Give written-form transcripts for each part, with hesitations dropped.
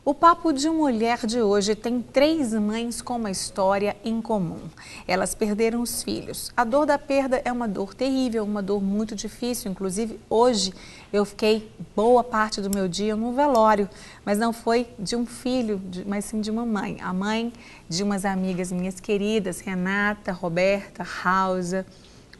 O Papo de Mulher de hoje tem 3 mães com uma história em comum. Elas perderam os filhos. A dor da perda é uma dor terrível, uma dor muito difícil. Inclusive, hoje eu fiquei boa parte do meu dia no velório, mas não foi de um filho, mas sim de uma mãe. A mãe de umas amigas minhas queridas, Renata, Roberta, Rausa.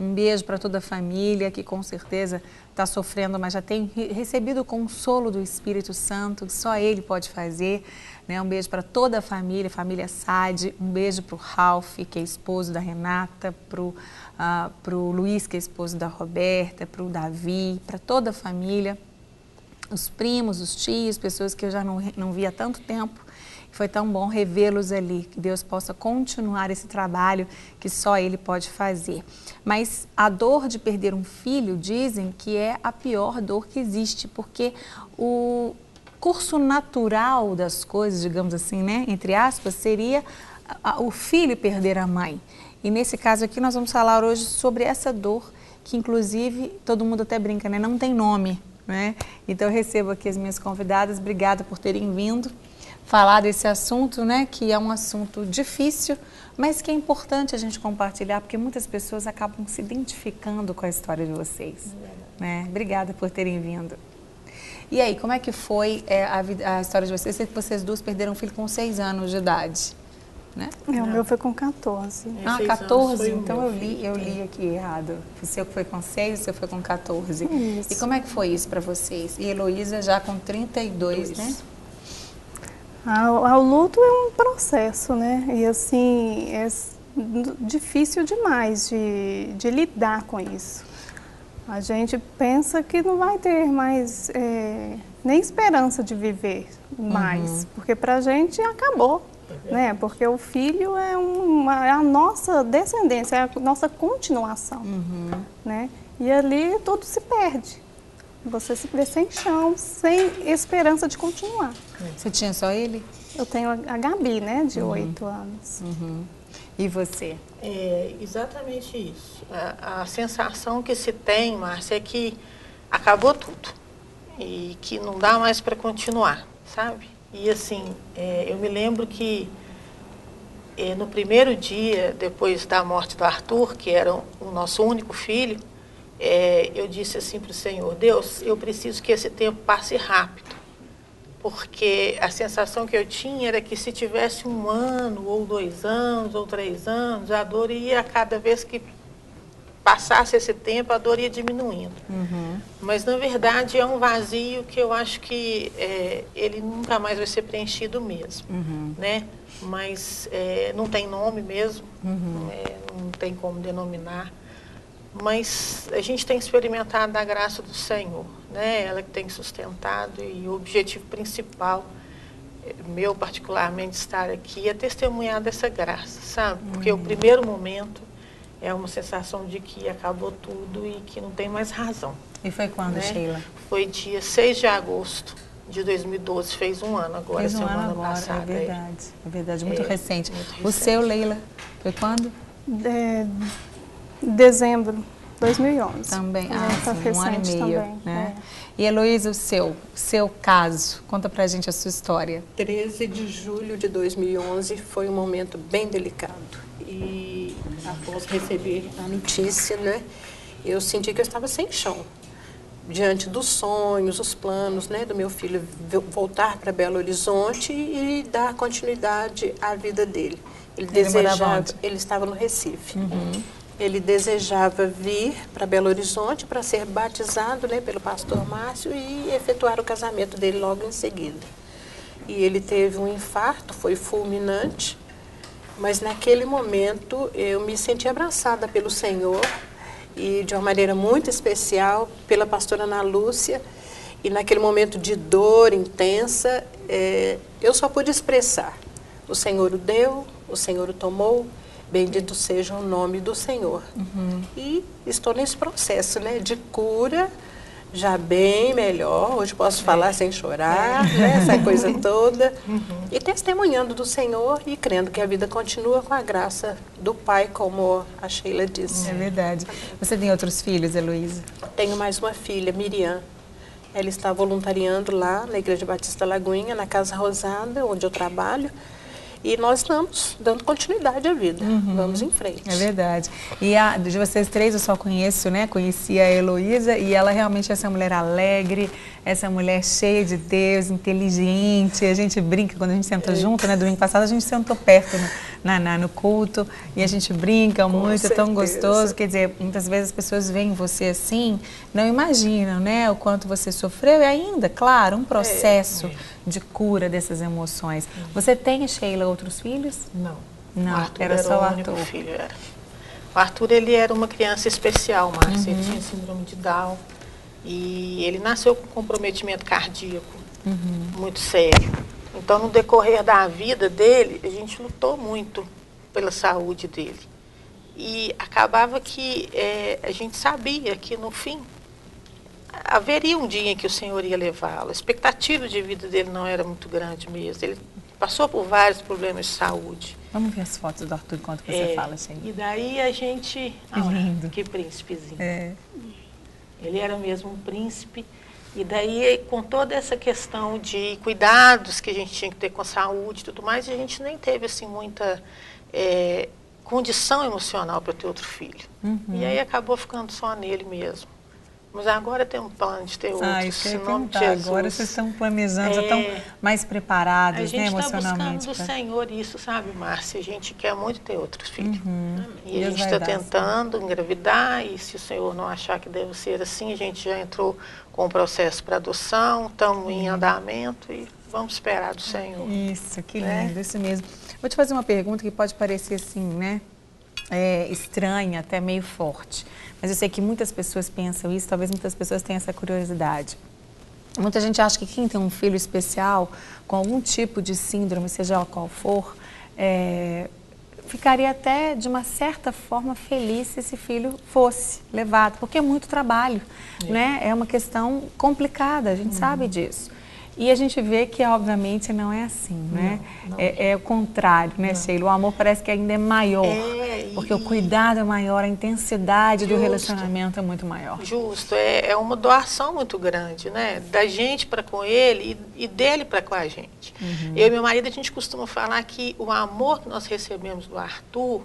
Um beijo para toda a família que com certeza está sofrendo, mas já tem recebido o consolo do Espírito Santo, que só Ele pode fazer. Né? Um beijo para toda a família Sade, um beijo para o Ralph, que é esposo da Renata, para o Luiz, que é esposo da Roberta, para o Davi, para toda a família, os primos, os tios, pessoas que eu já não vi há tanto tempo. Foi tão bom revê-los ali, que Deus possa continuar esse trabalho que só Ele pode fazer. Mas a dor de perder um filho, dizem que é a pior dor que existe, porque o curso natural das coisas, digamos assim, né, entre aspas, seria o filho perder a mãe. E nesse caso aqui nós vamos falar hoje sobre essa dor, que inclusive todo mundo até brinca, né, não tem nome, né? Então eu recebo aqui as minhas convidadas, obrigada por terem vindo falar desse assunto, né, que é um assunto difícil, mas que é importante a gente compartilhar, porque muitas pessoas acabam se identificando com a história de vocês. Né? Obrigada por terem vindo. E aí, como é que foi a história de vocês? Eu sei que vocês duas perderam um filho com 6 anos de idade, né? O meu foi com 14. Ah, 14? Então eu li aqui errado. O seu foi com 6, o seu foi com 14. Isso. E como é que foi isso para vocês? E Heloísa já com 32, né? O luto é um processo, né? E assim, é difícil demais de lidar com isso. A gente pensa que não vai ter mais nem esperança de viver mais, porque pra gente acabou, né? Porque o filho é a nossa descendência, é a nossa continuação, né? E ali tudo se perde. Você se vê sem chão, sem esperança de continuar. Você tinha só ele? Eu tenho a Gabi, né, de 8 anos. E você? É exatamente isso. A sensação que se tem, Márcia, é que acabou tudo. E que não dá mais para continuar, sabe? E assim, eu me lembro que no primeiro dia, depois da morte do Arthur, que era o nosso único filho, eu disse assim para o Senhor: Deus, eu preciso que esse tempo passe rápido, porque a sensação que eu tinha era que se tivesse 1 ano, ou 2 anos, ou 3 anos, a dor ia, cada vez que passasse esse tempo, a dor ia diminuindo. Mas, na verdade, é um vazio que eu acho que ele nunca mais vai ser preenchido mesmo, né? Mas não tem nome mesmo, não tem como denominar. Mas a gente tem experimentado a graça do Senhor, né? Ela que tem sustentado, e o objetivo principal, meu particularmente, estar aqui é testemunhar dessa graça, sabe? Porque o primeiro momento é uma sensação de que acabou tudo e que não tem mais razão. E foi quando, né, Sheila? Foi dia 6 de agosto de 2012, fez 1 ano agora, fez 1 ano semana agora, passada. É verdade, muito recente. Muito recente. O seu, Leila, foi quando? Dezembro de 2011. Também, Tá sim, 1 ano e meio. Também, Né? E Heloísa, o seu caso, conta pra gente a sua história. 13 de julho de 2011 foi um momento bem delicado. E após receber a notícia, né, eu senti que eu estava sem chão. Diante dos sonhos, os planos, né, do meu filho voltar para Belo Horizonte e dar continuidade à vida dele. Ele estava no Recife. Ele desejava vir para Belo Horizonte para ser batizado, né, pelo pastor Márcio e efetuar o casamento dele logo em seguida. E ele teve um infarto, foi fulminante, mas naquele momento eu me senti abraçada pelo Senhor e de uma maneira muito especial pela pastora Ana Lúcia. E naquele momento de dor intensa, eu só pude expressar: o Senhor o deu, o Senhor o tomou, bendito seja o nome do Senhor. E estou nesse processo, né, de cura, já bem melhor. Hoje posso falar sem chorar, né, essa coisa toda. E testemunhando do Senhor e crendo que a vida continua com a graça do Pai, como a Sheila disse. É verdade. Você tem outros filhos, Heloísa? Tenho mais uma filha, Miriam, Ela está voluntariando lá na Igreja Batista Lagoinha, na Casa Rosada, onde eu trabalho. E nós estamos dando continuidade à vida. Vamos em frente. É verdade. E de vocês três eu só conheço, né? Conheci a Heloísa e ela realmente é essa mulher alegre, essa mulher cheia de Deus, inteligente. A gente brinca quando a gente senta junto, né? Domingo passado a gente sentou perto no culto e a gente brinca muito, é tão gostoso. Quer dizer, muitas vezes as pessoas veem você assim, não imaginam, né? O quanto você sofreu e ainda, claro, um processo de cura dessas emoções. Você tem, Sheila, outros filhos? Não. Não, O Arthur era só o único Arthur. filho, era. O Arthur, ele era uma criança especial, Márcia. Ele tinha síndrome de Down. E ele nasceu com comprometimento cardíaco muito sério. Então, no decorrer da vida dele, a gente lutou muito pela saúde dele. E acabava que a gente sabia que, no fim, haveria um dia em que o Senhor ia levá-lo. A expectativa de vida dele não era muito grande mesmo. Ele passou por vários problemas de saúde. Vamos ver as fotos do Arthur enquanto você fala, Sheila. E daí a gente... Que lindo. Que príncipezinho. É. Ele era mesmo um príncipe. E daí, com toda essa questão de cuidados que a gente tinha que ter com a saúde e tudo mais, a gente nem teve assim muita condição emocional para ter outro filho. E aí acabou ficando só nele mesmo. Mas agora tem um plano de ter outros. Isso que eu ia em nome de perguntar. Jesus. Agora vocês estão planejando, já estão mais preparados, né, emocionalmente. A gente está buscando do Senhor isso, sabe, Márcia? A gente quer muito ter outros filhos. E a Deus gente vai está dar, tentando engravidar, e se o Senhor não achar que deve ser assim, a gente já entrou com o processo para adoção, estamos em andamento e vamos esperar do Senhor. Isso, que lindo, isso mesmo. Vou te fazer uma pergunta que pode parecer assim, né? Estranha, até meio forte. Mas eu sei que muitas pessoas pensam isso, talvez muitas pessoas tenham essa curiosidade. Muita gente acha que quem tem um filho especial, com algum tipo de síndrome, seja ela qual for, ficaria até, de uma certa forma, feliz se esse filho fosse levado, porque é muito trabalho, né? É uma questão complicada, a gente sabe disso. E a gente vê que, obviamente, não é assim, né? É o contrário, né, Sheila? O amor parece que ainda é maior, porque o cuidado é maior, a intensidade do relacionamento é muito maior. Justo, é uma doação muito grande, né? Da gente para com ele e dele para com a gente. Eu e meu marido, a gente costuma falar que o amor que nós recebemos do Arthur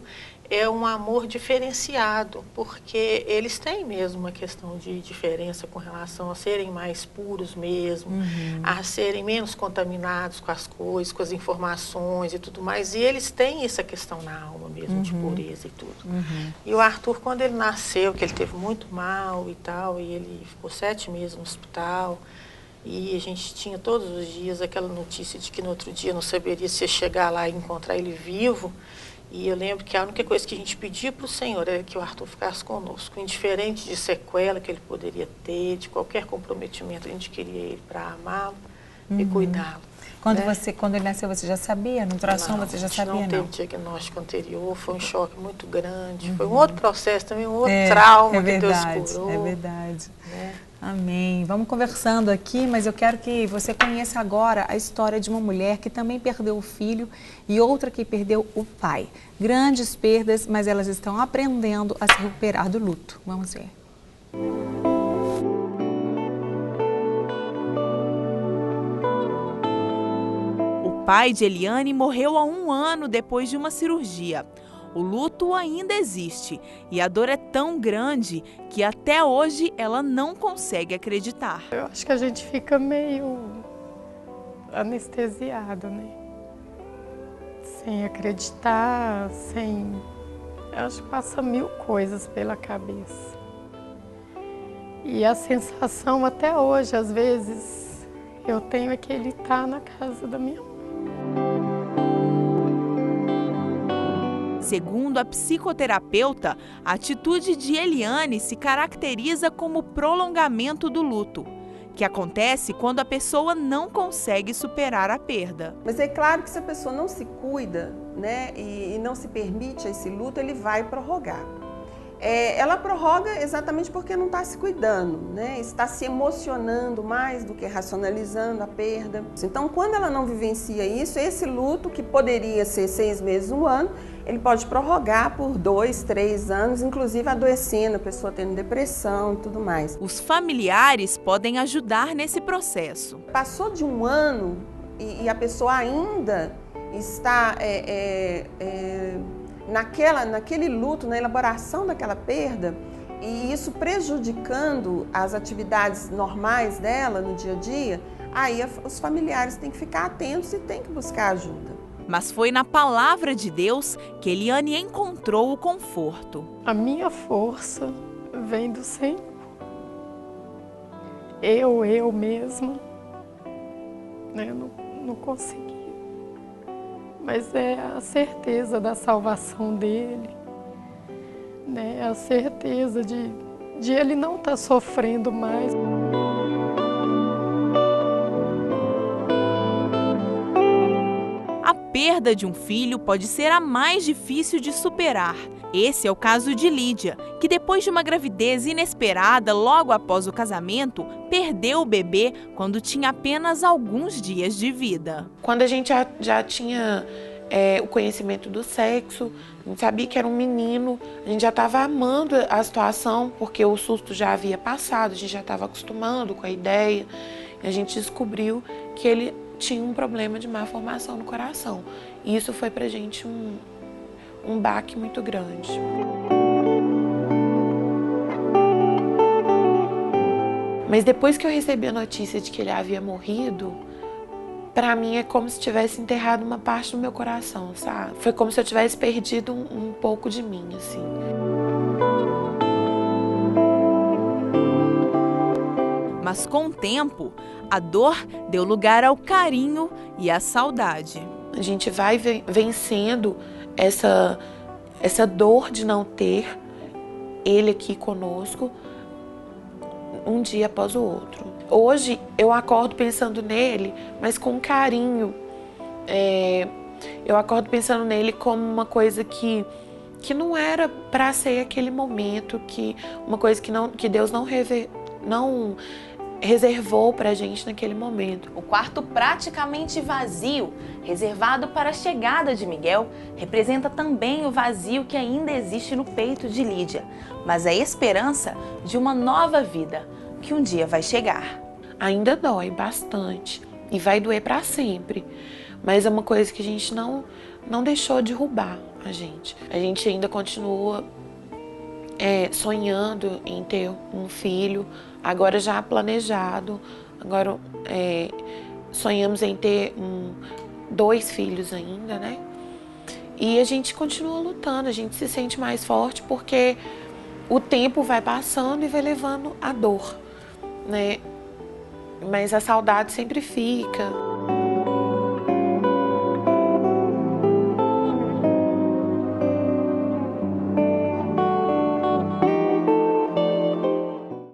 é um amor diferenciado, porque eles têm mesmo uma questão de diferença com relação a serem mais puros mesmo, a serem menos contaminados com as coisas, com as informações e tudo mais. E eles têm essa questão na alma mesmo, de pureza e tudo. E o Arthur, quando ele nasceu, que ele teve muito mal e tal, e ele ficou 7 meses no hospital, e a gente tinha todos os dias aquela notícia de que no outro dia não saberia se ia chegar lá e encontrar ele vivo. E eu lembro que a única coisa que a gente pedia para o Senhor era que o Arthur ficasse conosco, indiferente de sequela que ele poderia ter, de qualquer comprometimento, a gente queria ele para amá-lo e cuidá-lo. Quando ele nasceu, você já sabia? No ultrassom você já sabia, não? Não teve diagnóstico anterior, foi um choque muito grande. Foi um outro processo também, um outro trauma que Deus curou. É verdade. Né? Amém. Vamos conversando aqui, mas eu quero que você conheça agora a história de uma mulher que também perdeu o filho e outra que perdeu o pai. Grandes perdas, mas elas estão aprendendo a se recuperar do luto. Vamos ver. O pai de Eliane morreu há 1 ano depois de uma cirurgia. O luto ainda existe e a dor é tão grande que até hoje ela não consegue acreditar. Eu acho que a gente fica meio anestesiado, né? Sem acreditar, eu acho que passa 1000 coisas pela cabeça. E a sensação até hoje, às vezes, eu tenho é que ele está na casa da minha mãe. Segundo a psicoterapeuta, a atitude de Eliane se caracteriza como prolongamento do luto, que acontece quando a pessoa não consegue superar a perda. Mas é claro que se a pessoa não se cuida, né, e não se permite esse luto, ele vai prorrogar. ela prorroga exatamente porque não está se cuidando, né? Está se emocionando mais do que racionalizando a perda. Então, quando ela não vivencia isso, esse luto, que poderia ser 6 meses, 1 ano, ele pode prorrogar por 2, 3 anos, inclusive adoecendo, a pessoa tendo depressão e tudo mais. Os familiares podem ajudar nesse processo. Passou de 1 ano e a pessoa ainda está naquele luto, na elaboração daquela perda, e isso prejudicando as atividades normais dela no dia a dia, aí os familiares têm que ficar atentos e têm que buscar ajuda. Mas foi na palavra de Deus que Eliane encontrou o conforto. A minha força vem do Senhor. Eu mesma, né, não consegui. Mas é a certeza da salvação dele, né? A certeza de ele não estar sofrendo mais. A perda de um filho pode ser a mais difícil de superar. Esse é o caso de Lídia, que depois de uma gravidez inesperada logo após o casamento, perdeu o bebê quando tinha apenas alguns dias de vida. Quando a gente já tinha o conhecimento do sexo, a gente sabia que era um menino, a gente já estava amando a situação, porque o susto já havia passado, a gente já estava acostumando com a ideia, e a gente descobriu que ele tinha um problema de má formação no coração. E isso foi pra gente um baque muito grande. Mas depois que eu recebi a notícia de que ele havia morrido, pra mim é como se tivesse enterrado uma parte do meu coração, sabe? Foi como se eu tivesse perdido um pouco de mim, assim. Mas com o tempo, a dor deu lugar ao carinho e à saudade. A gente vai vencendo essa dor de não ter ele aqui conosco um dia após o outro. Hoje eu acordo pensando nele, mas com carinho. Eu acordo pensando nele como uma coisa que não era para ser aquele momento, uma coisa que Deus não reservou para a gente naquele momento. O quarto praticamente vazio, reservado para a chegada de Miguel, representa também o vazio que ainda existe no peito de Lídia, mas a esperança de uma nova vida, que um dia vai chegar. Ainda dói bastante e vai doer para sempre, mas é uma coisa que a gente não deixou de derrubar a gente. A gente ainda continua sonhando em ter um filho, agora já planejado, agora sonhamos em ter 2 filhos ainda, né? E a gente continua lutando, a gente se sente mais forte porque o tempo vai passando e vai levando a dor, né? Mas a saudade sempre fica.